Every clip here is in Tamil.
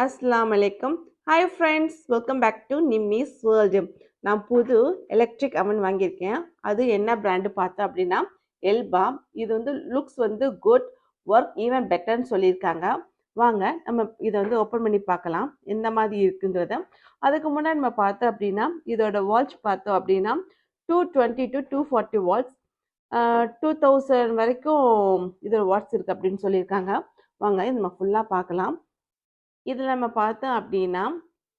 Assalamu alaikum. Hi friends, welcome back to Nimmy's World. நான் புது எலக்ட்ரிக் அவன் வாங்கியிருக்கேன். அது என்ன பிராண்டு பார்த்தா அப்படின்னா எல்பா. இது வந்து லுக்ஸ் வந்து குட், ஒர்க் ஈவன் பெட்டர்னு சொல்லியிருக்காங்க. வாங்க நம்ம இதை வந்து ஓப்பன் பண்ணி பார்க்கலாம் எந்த மாதிரி இருக்குங்கிறத. அதுக்கு முன்னாடி நம்ம பார்த்தோம் அப்படின்னா இதோட வாட்ச் பார்த்தோம் அப்படின்னா 220 to 240 வாட்ஸ், 2000 வரைக்கும் இதோட வாட்ஸ் இருக்குது அப்படின்னு சொல்லியிருக்காங்க. வாங்க இது நம்ம ஃபுல்லாக பார்க்கலாம். இதில் நம்ம பார்த்தோம் அப்படின்னா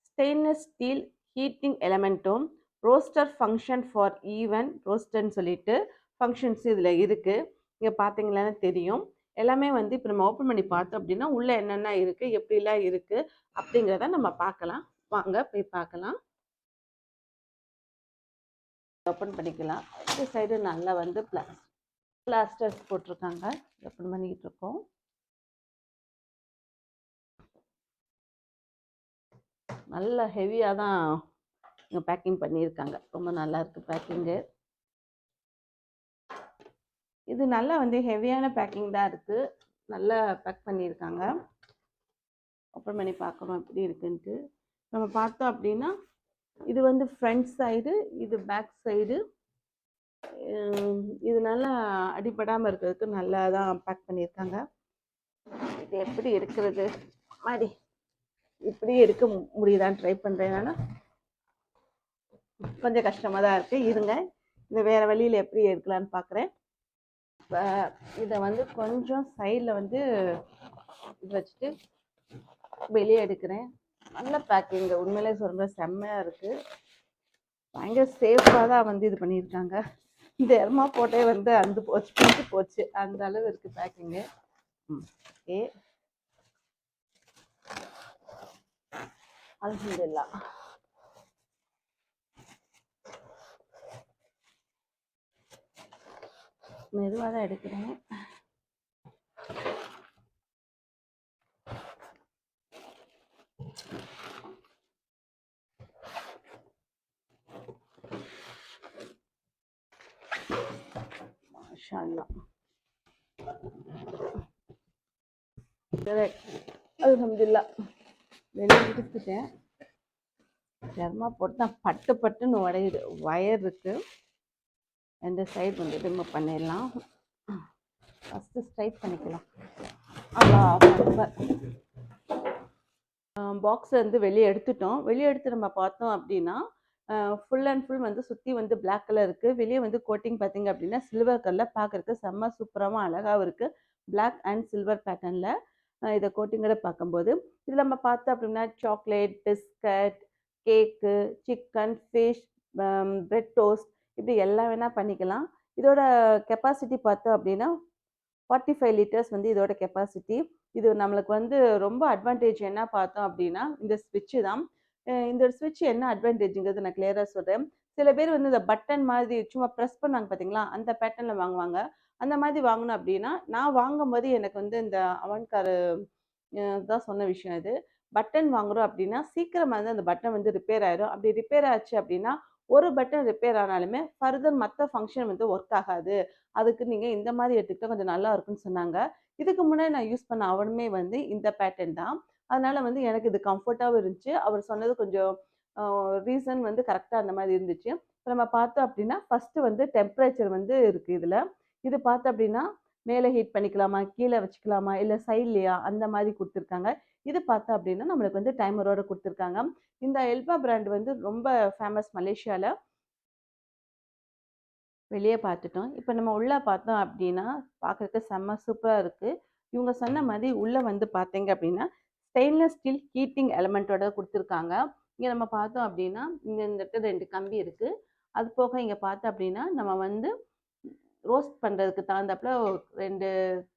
ஸ்டெயின்லெஸ் ஸ்டீல் ஹீட்டிங் எலமெண்ட்டும் ரோஸ்டர் ஃபங்க்ஷன் ஃபார் ஈவன் ரோஸ்டர்ன்னு சொல்லிட்டு ஃபங்க்ஷன்ஸ் இதில் இருக்குது. இங்கே பார்த்தீங்களான்னு தெரியும். எல்லாமே வந்து இப்போ நம்ம ஓப்பன் பண்ணி பார்த்தோம் அப்படின்னா உள்ளே என்னென்ன இருக்குது, எப்படிலாம் இருக்குது அப்படிங்கிறத நம்ம பார்க்கலாம். வாங்க போய் பார்க்கலாம். ஓப்பன் பண்ணிக்கலாம். இந்த சைடு நல்லா வந்து பிளாஸ்டர்ஸ் போட்டிருக்காங்க. ஓப்பன் பண்ணிக்கிட்டு இருக்கோம். நல்ல ஹெவியாக தான் இங்கே பேக்கிங் பண்ணியிருக்காங்க. ரொம்ப நல்லா இருக்குது பேக்கிங்கு. இது நல்லா வந்து ஹெவியான பேக்கிங் தான் இருக்குது. நல்லா பேக் பண்ணியிருக்காங்க. ஓப்பன் பண்ணி பார்க்குறோம் எப்படி இருக்குன்ட்டு. நம்ம பார்த்தோம் அப்படின்னா இது வந்து ஃப்ரண்ட் சைடு, இது பேக் சைடு. இது நல்லா அடிபடாமல் இருக்கிறதுக்கு நல்லா தான் பேக் பண்ணியிருக்காங்க. இது எப்படி இருக்கிறது மாதிரி இப்படி எடுக்க முடியுதான்னு ட்ரை பண்ணுறேன். நான் கொஞ்சம் கஷ்டமாக தான் இருக்குது. இருங்க, இந்த வேறு வழியில் எப்படி எடுக்கலான்னு பார்க்குறேன். இப்போ இதை வந்து கொஞ்சம் சைடில் வந்து இது வச்சுட்டு வெளியே எடுக்கிறேன். நல்ல பேக்கிங், உண்மையிலே சொல்கிறேன், செம்மையாக இருக்குது. பயங்கர சேஃபாக தான் வந்து இது பண்ணியிருக்காங்க. இந்த எர்மா போட்டே வந்து அந்த பிடிச்சி போச்சு, அந்த அளவு இருக்குது பேக்கிங்கு. ஓகே, அல்ஹம்துலில்லாஹ். மெதுவாக தான் எடுக்கிறேன். மாஷா அல்லாஹ். அல்ஹம்துலில்லாஹ் வெளியே எடுத்துட்டேன். ஜர்மா போட்டு தான் பட்டு பட்டுன்னு உடையுது. வயர் இருக்குது. இந்த சைடு வந்து ரிமூவ் பண்ணிடலாம். ஃபஸ்ட்டு ஸ்ட்ரைட் பண்ணிக்கலாம். பாக்ஸை வந்து வெளியே எடுத்துட்டோம். வெளியே எடுத்து நம்ம பார்த்தோம் அப்படின்னா ஃபுல் அண்ட் ஃபுல் வந்து சுற்றி வந்து பிளாக் கலர் இருக்குது. வெளியே வந்து கோட்டிங் பார்த்திங்க அப்படின்னா சில்வர் கலரில் பார்க்குறதுக்கு செம்ம சூப்பராகவும் அழகாகவும் இருக்குது. பிளாக் அண்ட் சில்வர் பேட்டர்னில் இதை கோட்டிங்கோட பார்க்கும்போது இதில் நம்ம பார்த்தோம் அப்படின்னா சாக்லேட், பிஸ்கட், கேக்கு, சிக்கன், ஃபிஷ், பிரெட் டோஸ்ட், இப்படி எல்லாம் வேணால் பண்ணிக்கலாம். இதோட கெப்பாசிட்டி பார்த்தோம் அப்படின்னா 45 லிட்டர்ஸ் வந்து இதோட கெப்பாசிட்டி. இது நம்மளுக்கு வந்து ரொம்ப அட்வான்டேஜ் என்ன பார்த்தோம் அப்படின்னா இந்த ஸ்விட்சு தான். இந்த ஸ்விட்ச் என்ன அட்வான்டேஜுங்கிறது நான் கிளியராக சொல்கிறேன். சில பேர் வந்து இந்த பட்டன் மாதிரி சும்மா ப்ரெஸ் பண்ணாங்க பார்த்தீங்களா, அந்த பேட்டர்னில் வாங்குவாங்க. அந்த மாதிரி வாங்கணும் அப்படின்னா நான் வாங்கும்போது எனக்கு வந்து இந்த அவன்காரு தான் சொன்ன விஷயம் இது. பட்டன் வாங்குகிறோம் அப்படின்னா சீக்கிரமாக வந்து அந்த பட்டன் வந்து ரிப்பேர் ஆயிடும். அப்படி ரிப்பேர் ஆச்சு அப்படின்னா ஒரு பட்டன் ரிப்பேர் ஆனாலுமே ஃபர்தர் மற்ற ஃபங்க்ஷன் வந்து ஒர்க் ஆகாது. அதுக்கு நீங்கள் இந்த மாதிரி எடுத்துக்கிட்டால் கொஞ்சம் நல்லா இருக்குன்னு சொன்னாங்க. இதுக்கு முன்னாடி நான் யூஸ் பண்ண அவனுமே வந்து இந்த பேட்டர்ன் தான். அதனால் வந்து எனக்கு இது கம்ஃபர்ட்டாகவும் இருந்துச்சு. அவர் சொன்னது கொஞ்சம் ரீசன் வந்து கரெக்டாக அந்த மாதிரி இருந்துச்சு. இப்போ நம்ம பார்த்தோம் அப்படின்னா ஃபஸ்ட்டு வந்து டெம்பரேச்சர் வந்து இருக்குது இதில். இது பார்த்தோம் அப்படின்னா மேலே ஹீட் பண்ணிக்கலாமா, கீழே வச்சுக்கலாமா, இல்லை சைட்லையா, அந்த மாதிரி கொடுத்துருக்காங்க. இது பார்த்தோம் அப்படின்னா நம்மளுக்கு வந்து டைமரோட கொடுத்துருக்காங்க. இந்த எல்பா பிராண்ட் வந்து ரொம்ப ஃபேமஸ் மலேசியாவில். வெளியே பார்த்துட்டோம். இப்போ நம்ம உள்ளே பார்த்தோம் அப்படின்னா பார்க்குறதுக்கு செம்ம சூப்பராக இருக்குது. இவங்க சொன்ன மாதிரி உள்ளே வந்து பார்த்தீங்க அப்படின்னா ஸ்டெயின்லெஸ் ஸ்டீல் ஹீட்டிங் எலமெண்ட்டோட கொடுத்துருக்காங்க. இங்கே நம்ம பார்த்தோம் அப்படின்னா இங்கே இந்த 2 கம்பி இருக்குது. அது போக இங்கே பார்த்தோம் அப்படின்னா நம்ம வந்து ரோஸ்ட் பண்ணுறதுக்கு தகுந்தாப்புல 2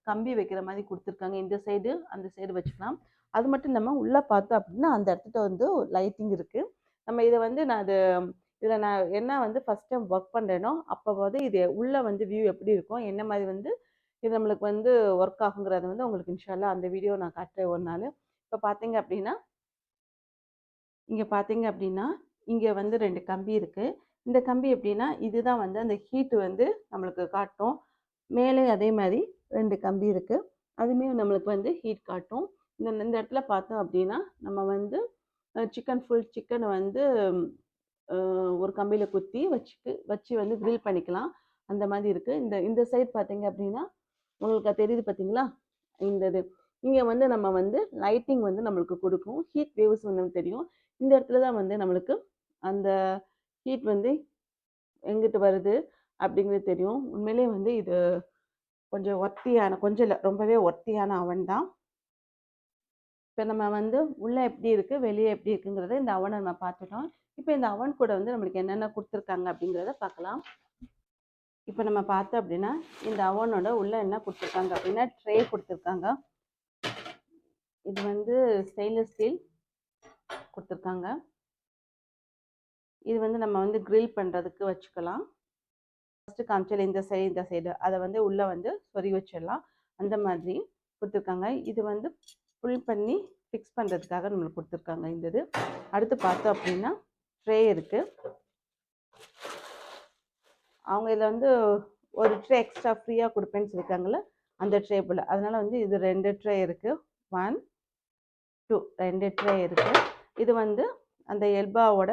கம்பி வைக்கிற மாதிரி கொடுத்துருக்காங்க. இந்த சைடு அந்த சைடு வச்சுக்கலாம். அது மட்டும் இல்லாமல் உள்ளே பார்த்தோம் அப்படின்னா அந்த இடத்துல வந்து லைட்டிங் இருக்குது. நம்ம இதை வந்து இதில் நான் என்ன வந்து ஃபஸ்ட் டைம் ஒர்க் பண்ணுறேனோ அப்போ வந்து இது உள்ளே வந்து வியூ எப்படி இருக்கும், என்ன மாதிரி வந்து இது நம்மளுக்கு வந்து ஒர்க் ஆகுங்கிறது வந்து உங்களுக்கு இன்ஷால்லா அந்த வீடியோ நான் காட்டுறேன் ஒரு நாள். இப்போ பார்த்தீங்க அப்படின்னா இங்கே வந்து 2 கம்பி இருக்குது. இந்த கம்பி எப்படின்னா இதுதான் வந்து அந்த ஹீட்டு வந்து நம்மளுக்கு காட்டும். மேலே அதே மாதிரி 2 கம்பி இருக்குது. அதுவுமே நம்மளுக்கு வந்து ஹீட் காட்டும். இந்த இடத்துல பார்த்தோம் அப்படின்னா நம்ம வந்து ஃபுல் சிக்கனை வந்து ஒரு கம்பியில் குத்தி வச்சு வந்து grill பண்ணிக்கலாம். அந்த மாதிரி இருக்குது. இந்த சைட் பார்த்தீங்க அப்படின்னா உங்களுக்கு அது தெரியுது பார்த்தீங்களா? இந்த இது இங்கே வந்து நம்ம வந்து லைட்டிங் வந்து நம்மளுக்கு கொடுக்கும். ஹீட் வேவ்ஸ் வந்து தெரியும். இந்த இடத்துல தான் வந்து நம்மளுக்கு அந்த ஹீட் வந்து எங்கிட்டு வருது அப்படிங்கிறது தெரியும். உண்மையிலே வந்து இது கொஞ்சம் இல்லை, ரொம்பவே ஒர்த்தியான அவன் தான். இப்போ நம்ம வந்து உள்ளே எப்படி இருக்குது, வெளியே எப்படி இருக்குங்கிறத இந்த அவனை நம்ம பார்த்துட்டோம். இப்போ இந்த அவன் கூட வந்து நம்மளுக்கு என்னென்ன கொடுத்துருக்காங்க அப்படிங்கிறத பார்க்கலாம். இப்போ நம்ம பார்த்தோம் அப்படின்னா இந்த அவனோட உள்ளே என்ன கொடுத்துருக்காங்க அப்படின்னா ட்ரே கொடுத்துருக்காங்க. இது வந்து ஸ்டெயின்லெஸ் ஸ்டீல் கொடுத்துருக்காங்க. இது வந்து நம்ம வந்து grill பண்ணுறதுக்கு வச்சுக்கலாம். ஃபஸ்ட்டு காமிச்சல இந்த சைடு அதை வந்து உள்ளே வந்து சொறி வச்சிடலாம். அந்த மாதிரி கொடுத்துருக்காங்க. இது வந்து ஃபுல் பண்ணி ஃபிக்ஸ் பண்ணுறதுக்காக நம்மளுக்கு கொடுத்துருக்காங்க இந்த இது. அடுத்து பார்த்தோம் அப்படின்னா ட்ரே இருக்குது. அவங்க இதில் வந்து ஒரு ட்ரே எக்ஸ்ட்ரா ஃப்ரீயாக கொடுப்பேன்னு சொல்லியிருக்காங்களே அந்த ட்ரே போல். அதனால் வந்து இது 2 ட்ரே இருக்குது. 1 2 2 ட்ரே இருக்குது. இது வந்து அந்த எல்பாவோட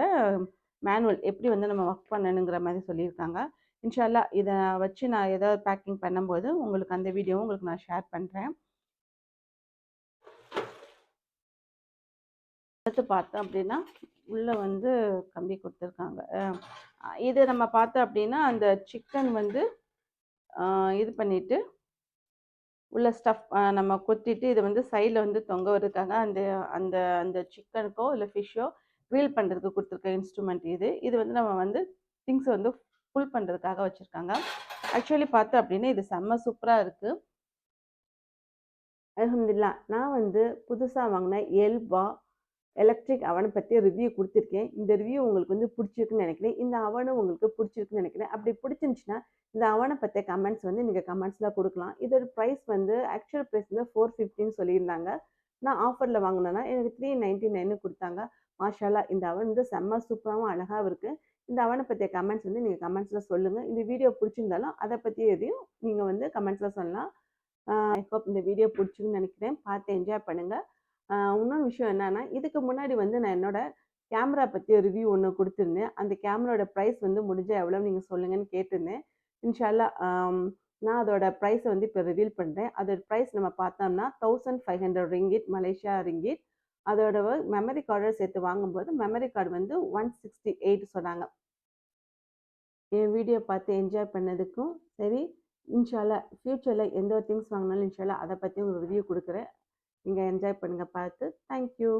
மேனுவல் எப்படி வந்து நம்ம ஒர்க் பண்ணணுங்கிற மாதிரி சொல்லியிருக்காங்க. இன்ஷால்லா இதை வச்சு நான் ஏதாவது பேக்கிங் பண்ணும்போது உங்களுக்கு அந்த வீடியோவும் உங்களுக்கு நான் ஷேர் பண்ணுறேன். அடுத்து பார்த்தோம் அப்படின்னா உள்ளே வந்து கம்பி கொடுத்துருக்காங்க. இது நம்ம பார்த்தோம் அப்படின்னா அந்த சிக்கன் வந்து இது பண்ணிவிட்டு உள்ள ஸ்டஃப் நம்ம கொத்திட்டு இது வந்து சைடில் வந்து தொங்க விடுறதுக்காக அந்த அந்த அந்த சிக்கனுக்கோ இல்லை ஃபிஷ்ஷோ க்ரில் பண்ணுறதுக்கு கொடுத்துருக்க இன்ஸ்ட்ருமெண்ட் இது. இது வந்து நம்ம வந்து திங்ஸ் வந்து ஃபுல் பண்ணுறதுக்காக வச்சுருக்காங்க. ஆக்சுவலி பார்த்தோம் அப்படின்னா இது செம்ம சூப்பராக இருக்குது. அல்ஹம்துலில்லாஹ். நான் வந்து புதுசாக வாங்கின எல்பா எலக்ட்ரிக் அவனை பற்றி ரிவ்யூ கொடுத்துருக்கேன். இந்த ரிவ்யூ உங்களுக்கு வந்து பிடிச்சிருக்குன்னு நினைக்கிறேன். இந்த அவனும் உங்களுக்கு பிடிச்சிருக்குன்னு நினைக்கிறேன். அப்படி பிடிச்சிருந்துச்சுன்னா இந்த அவனை பற்றிய கமெண்ட்ஸ் வந்து நீங்கள் கமெண்ட்ஸில் கொடுக்கலாம். இதோட ப்ரைஸ் வந்து ஆக்சுவல் ப்ரைஸ் வந்து 450 சொல்லியிருந்தாங்க. நான் ஆஃபரில் வாங்கினேன்னா எனக்கு 399 கொடுத்தாங்க. மாஷால்லா இந்த அவன் வந்து செம்ம சூப்பராகவும் அழகாகவும் இருக்குது. இந்த அவனை பற்றிய கமெண்ட்ஸ் வந்து நீங்கள் கமெண்ட்ஸில் சொல்லுங்கள். இந்த வீடியோ பிடிச்சிருந்தாலும் அதை பற்றி எதையும் நீங்கள் வந்து கமெண்ட்ஸில் சொல்லலாம். ஐ ஹோப் இந்த வீடியோ பிடிச்சிருக்குன்னு நினைக்கிறேன். பார்த்து என்ஜாய் பண்ணுங்கள். இன்னொரு விஷயம் என்னன்னா இதுக்கு முன்னாடி வந்து நான் என்னோட கேமரா பற்றி ரிவ்யூ ஒன்று கொடுத்துருந்தேன். அந்த கேமராவோட ப்ரைஸ் வந்து முடிஞ்சால் எவ்வளோ நீங்கள் சொல்லுங்கன்னு கேட்டிருந்தேன். இன்ஷால்லா நான் அதோட ப்ரைஸை வந்து இப்போ ரிவீல் பண்ணுறேன். அதோட ப்ரைஸ் நம்ம பார்த்தோம்னா 1500 ரிங்கிட், மலேசியா ரிங்கிட். அதோட மெமரி கார்டோட சேர்த்து வாங்கும்போது மெமரி கார்டு வந்து 168 சொன்னாங்க. என் வீடியோ பார்த்து என்ஜாய் பண்ணதுக்கும் சரி, இன்ஷால்லா ஃப்யூச்சரில் எந்த ஒரு திங்ஸ் வாங்கினாலும் இன்ஷால்லா அதை பற்றி ஒரு ரிவ்யூ கொடுக்குறேன். நீங்கள் என்ஜாய் பண்ணுங்கள் பார்த்து. தேங்க்யூ.